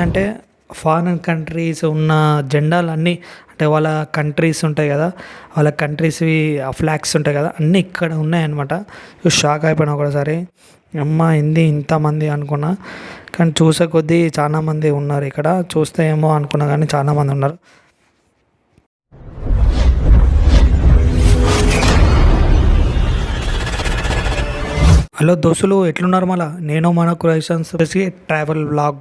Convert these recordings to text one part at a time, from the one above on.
అంటే foreign countries ఉన్న జెండాలన్నీ అంటే వాళ్ళ కంట్రీస్ ఉంటాయి కదా, వాళ్ళ కంట్రీస్వి ఫ్లాగ్స్ ఉంటాయి కదా, అన్నీ ఇక్కడ ఉన్నాయన్నమాట. షాక్ అయిపోయినా ఒకసారి, అమ్మ ఏంది ఇంతమంది అనుకున్నా. కానీ చూసే కొద్దీ చాలామంది ఉన్నారు ఇక్కడ. చూస్తే ఏమో అనుకున్నా కానీ చాలామంది ఉన్నారు. హలో దోస్తులు, ఎట్లున్నారు? మళ్ళీ నేను మన క్రియేషన్స్ ట్రావెల్ వ్లాగ్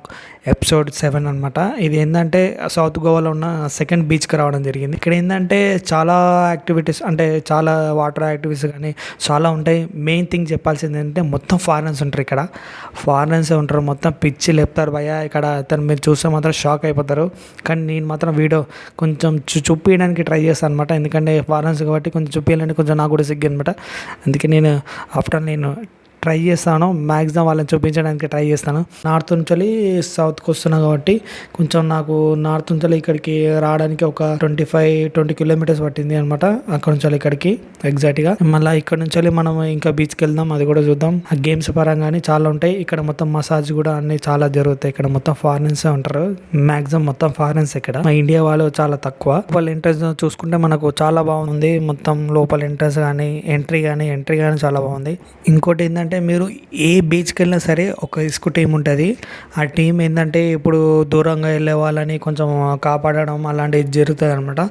ఎపిసోడ్ 7 అనమాట. ఇది ఏంటంటే సౌత్ గోవాలో ఉన్న సెకండ్ బీచ్కి రావడం జరిగింది. ఇక్కడ ఏంటంటే చాలా యాక్టివిటీస్, అంటే చాలా వాటర్ యాక్టివిటీస్ కానీ చాలా ఉంటాయి. మెయిన్ థింగ్ చెప్పాల్సింది ఏంటంటే మొత్తం ఫారినర్స్ ఉంటారు ఇక్కడ. ఫారినర్సే ఉంటారు, మొత్తం పిచ్చి లేపుతారు భయ్య ఇక్కడ. మీరు చూస్తే మాత్రం షాక్ అయిపోతారు. కానీ నేను మాత్రం వీడియో కొంచెం చూపించడానికి ట్రై చేస్తాను అనమాట. ఎందుకంటే ఫారినర్స్ కాబట్టి కొంచెం చూపించాలని కొంచెం నాకు కూడా సిగ్గు అనమాట. అందుకే నేను నేను ట్రై చేస్తాను, మ్యాక్సిమం వాళ్ళని చూపించడానికి ట్రై చేస్తాను. నార్త్ నుంచి సౌత్కి వస్తున్నా కాబట్టి కొంచెం నాకు నార్త్ నుంచి ఇక్కడికి రావడానికి ఒక 20 కిలోమీటర్స్ పట్టింది అనమాట. అక్కడ నుంచి ఇక్కడికి ఎగ్జాక్ట్గా. మళ్ళీ ఇక్కడ నుంచి మనం ఇంకా బీచ్కి వెళ్దాం, అది కూడా చూద్దాం. ఆ గేమ్స్ పరంగానే చాలా ఉంటాయి ఇక్కడ. మొత్తం మసాజ్ కూడా అన్ని చాలా జరుగుతాయి ఇక్కడ. మొత్తం ఫారినర్సే ఉంటారు, మ్యాక్సిమం మొత్తం ఫారినర్స్ ఇక్కడ. మా ఇండియా వాళ్ళు చాలా తక్కువ. లోపల ఎంట్రన్స్ చూసుకుంటే మనకు చాలా బాగుంది. మొత్తం లోపల ఎంట్రన్స్ కానీ ఎంట్రీ కానీ చాలా బాగుంది. ఇంకోటి ఏంటంటే మీరు ఏ బీచ్కి వెళ్ళినా సరే ఒక ఇసుకు టీం ఉంటుంది. ఆ టీం ఏంటంటే ఇప్పుడు దూరంగా వెళ్ళే వాళ్ళని కొంచెం కాపాడడం అలాంటివి జరుగుతుంది అనమాట.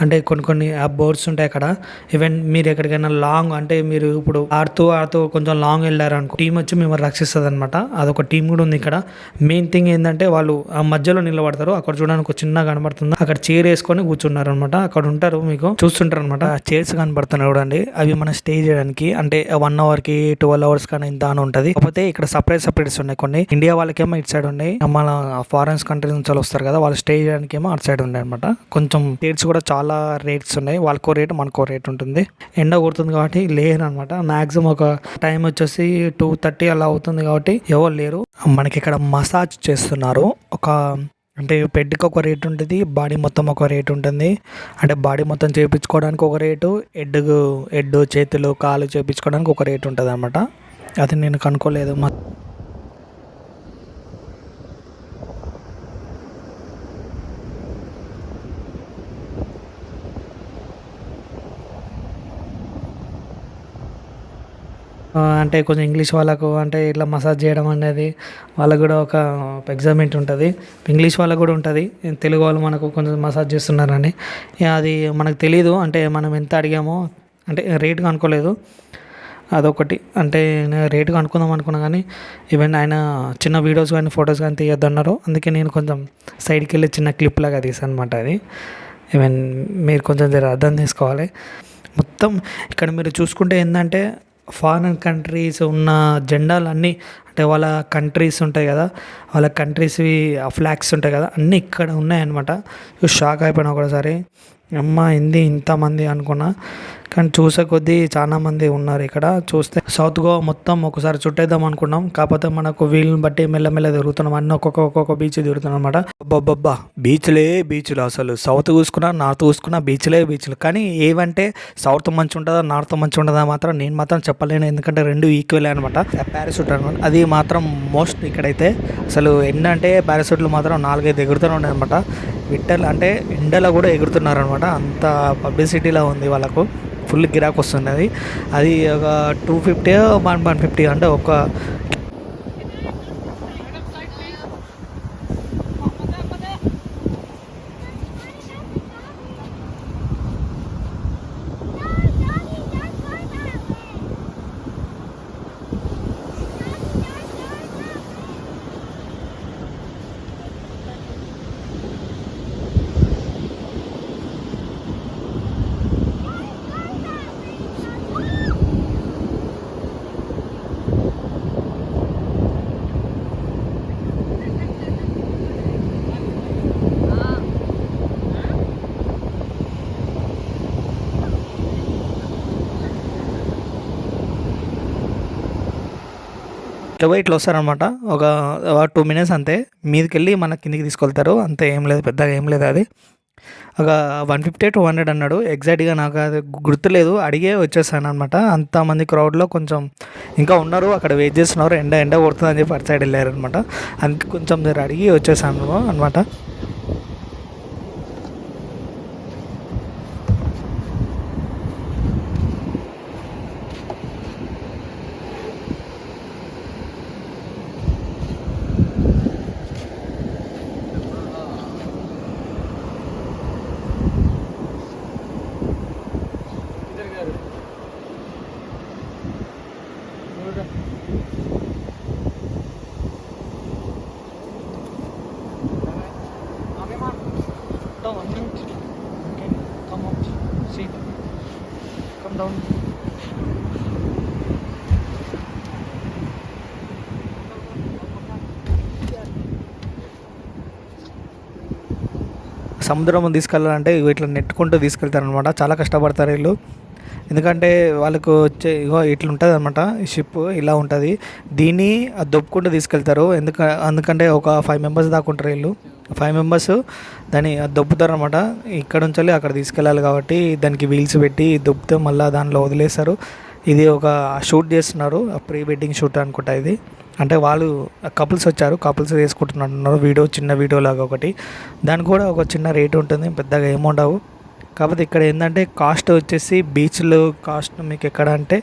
అంటే కొన్ని ఆ బోర్డ్స్ ఉంటాయి అక్కడ. ఈవెన్ మీరు ఎక్కడికైనా లాంగ్, అంటే మీరు ఇప్పుడు ఆడుతూ కొంచెం లాంగ్ వెళ్ళారనుకో, టీం వచ్చి మిమ్మల్ని రక్షిస్తుంది అనమాట. అదొక టీం కూడా ఉంది ఇక్కడ. మెయిన్ థింగ్ ఏంటంటే వాళ్ళు ఆ మధ్యలో నిలబడతారు. అక్కడ చూడడానికి ఒక చిన్న కనబడుతుంది, అక్కడ చైర్ వేసుకొని కూర్చున్నారు అనమాట. అక్కడ ఉంటారు, మీకు చూస్తుంటారు అనమాట. చైర్స్ కనబడుతున్నాయి చూడండి, అవి మనం స్టే చేయడానికి. అంటే 1 అవర్కి 12 అవర్స్ కానీ ఇంత అని ఉంటుంది. కాకపోతే ఇక్కడ సపరేట్స్ ఉన్నాయి. కొన్ని ఇండియా వాళ్ళకేమో ఇటు సైడ్ ఉన్నాయి, మన ఫారెన్స్ కంట్రీస్ నుంచి వస్తారు కదా, వాళ్ళు స్టే చేయడానికి ఏమో అటు సైడ్ ఉన్నాయి అనమాట. కొంచెం రేట్స్ కూడా చాలా రేట్స్ ఉన్నాయి. వాళ్ళకో రేట్ మనకో రేట్ ఉంటుంది. ఎండ కొడుతుంది కాబట్టి లేరు అనమాట. మాక్సిమం ఒక టైం వచ్చేసి 2:30 అలా అవుతుంది కాబట్టి ఎవరు లేరు. మనకి ఇక్కడ మసాజ్ చేస్తున్నారు. అంటే బెడ్కి ఒక రేట్ ఉంటుంది, బాడీ మొత్తం ఒక రేట్ ఉంటుంది. అంటే బాడీ మొత్తం చేయించుకోవడానికి ఒక రేటు, హెడ్ చేతులు కాళ్ళు చేయించుకోవడానికి ఒక రేట్ ఉంటుంది అనమాట. అది నేను కనుక్కోలేదు. అంటే కొంచెం ఇంగ్లీష్ వాళ్ళకు, అంటే ఇట్లా మసాజ్ చేయడం అనేది వాళ్ళకు కూడా ఒక ఎగ్జామెంట్ ఉంటుంది. ఇంగ్లీష్ వాళ్ళకు కూడా ఉంటుంది. తెలుగు వాళ్ళు మనకు కొంచెం మసాజ్ చేస్తున్నారని అది మనకు తెలీదు. అంటే మనం ఎంత అడిగామో, అంటే రేట్ కనుక్కోలేదు, అదొకటి. అంటే రేటు కనుక్కుందాం అనుకున్నా కానీ ఈవెన్ ఆయన చిన్న వీడియోస్ కానీ ఫొటోస్ కానీ తీయొద్దన్నారు. అందుకే నేను కొంచెం సైడ్కి వెళ్ళి చిన్న క్లిప్ లాగా తీసాను అనమాట. అది ఈవెన్ మీరు కొంచెం అర్థం చేసుకోవాలి. మొత్తం ఇక్కడ మీరు చూసుకుంటే ఏంటంటే ఫారిన్ కంట్రీస్ ఉన్న జెండాలన్నీ, అంటే వాళ్ళ కంట్రీస్ ఉంటాయి కదా, వాళ్ళ కంట్రీస్వి ఫ్లాగ్స్ ఉంటాయి కదా, అన్నీ ఇక్కడ ఉన్నాయన్నమాట. షాక్ అయిపోయినా ఒకసారి, అమ్మ ఏంది ఇంతమంది అనుకున్నా. కానీ చూసే కొద్దీ చాలామంది ఉన్నారు ఇక్కడ. చూస్తే సౌత్ గోవా మొత్తం ఒకసారి చుట్టేద్దాం అనుకున్నాం. కాకపోతే మనకు వీళ్ళని బట్టి మెల్లమెల్ల తిరుగుతున్నాం. అన్నీ ఒక్కొక్క బీచ్ తిరుగుతున్నాం అనమాట. అబ్బబ్బబ్బా, బీచ్లు అసలు సౌత్ చూసుకున్నా నార్త్ చూసుకున్నా బీచ్లు. కానీ ఏవంటే సౌత్ మంచి ఉంటుందా నార్త్ మంచి ఉంటుందా మాత్రం నేను మాత్రం చెప్పలేను. ఎందుకంటే రెండు ఈక్వల్ అనమాట. పారాషూట్ అనమాట, అది మాత్రం మోస్ట్ ఇక్కడైతే. అసలు ఏంటంటే పారాషూట్లు మాత్రం 4-5 ఎగురుతూనే ఉన్నాయి అనమాట. అంటే ఎండలో కూడా ఎగురుతున్నారు అనమాట. అంత పబ్లిసిటీలా ఉంది వాళ్ళకు. ఫుల్ గిరాక్ వస్తున్నది. అది ఒక 250 150, అంటే ఒక ఇట్లా వస్తారనమాట. ఒక 2 minutes అంతే. మీదకి వెళ్ళి మన కిందికి తీసుకెళ్తారు అంతే. ఏం లేదు, పెద్దగా ఏం లేదు. అది ఒక 150-200 అన్నాడు. ఎగ్జాక్ట్‌గా నాకు అది గుర్తులేదు. అడిగే వచ్చేసాను అనమాట. అంతమంది క్రౌడ్‌లో కొంచెం ఇంకా ఉన్నారు. అక్కడ వెయిట్ చేస్తున్నారు. ఎండ కొడుతుందని చెప్పి అటు సైడ్ వెళ్ళారనమాట. అందుకే కొంచెం జర అడిగి వచ్చేసాను అనమాట. సముద్రం తీసుకెళ్ళాలంటే ఇట్లా నెట్టుకుంటూ తీసుకెళ్తారనమాట. చాలా కష్టపడతారు వీళ్ళు. ఎందుకంటే వాళ్ళకు వచ్చే ఇగో ఇట్లా ఉంటుంది అనమాట. ఈ షిప్ ఇలా ఉంటుంది. దీన్ని దొప్పుకుంటూ తీసుకెళ్తారు. అందుకంటే ఒక 5 మెంబర్స్ దాకా ఉంటారు వీళ్ళు. 5 మెంబర్స్ దాన్ని దొబ్బుతారు అనమాట. ఇక్కడ నుంచి అక్కడ తీసుకెళ్ళాలి కాబట్టి దానికి వీల్స్ పెట్టి దొబ్బితే మళ్ళీ దానిలో వదిలేస్తారు. ఇది ఒక షూట్ చేస్తున్నారు, ప్రీ వెడ్డింగ్ షూట్ అనుకుంటా ఇది. అంటే వాళ్ళు కపుల్స్ వచ్చారు, కపుల్స్ వేసుకుంటున్నారు వీడియో, చిన్న వీడియో లాగా ఒకటి. దానికి కూడా ఒక చిన్న రేట్ ఉంటుంది, పెద్దగా ఏముండవు. కాకపోతే ఇక్కడ ఏంటంటే కాస్ట్ వచ్చేసి బీచ్లు కాస్ట్ మీకు ఎక్కడ అంటే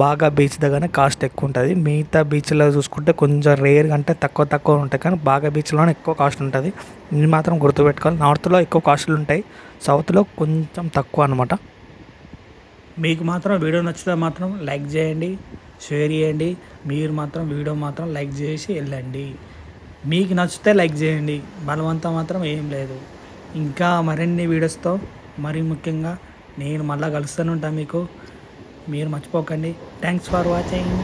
బాగా బీచ్ దగ్గరనే కాస్ట్ ఎక్కువ ఉంటుంది. మిగతా బీచ్లో చూసుకుంటే కొంచెం రేర్గా అంటే తక్కువ ఉంటాయి, కానీ బాగా బీచ్లోనే ఎక్కువ కాస్ట్ ఉంటుంది. ఇది మాత్రం గుర్తుపెట్టుకోవాలి. నార్త్లో ఎక్కువ కాస్ట్లు ఉంటాయి, సౌత్లో కొంచెం తక్కువ అనమాట. మీకు మాత్రం వీడియో నచ్చితే మాత్రం లైక్ చేయండి, షేర్ చేయండి. మీరు మాత్రం వీడియో మాత్రం లైక్ చేసి వెళ్ళండి. మీకు నచ్చితే లైక్ చేయండి, బలవంతం మాత్రం ఏం లేదు. ఇంకా మరిన్ని వీడియోస్తో మరీ ముఖ్యంగా నేను మళ్ళీ కలుస్తూనే ఉంటాను మీకు. మీరు మర్చిపోకండి. Thanks for watching.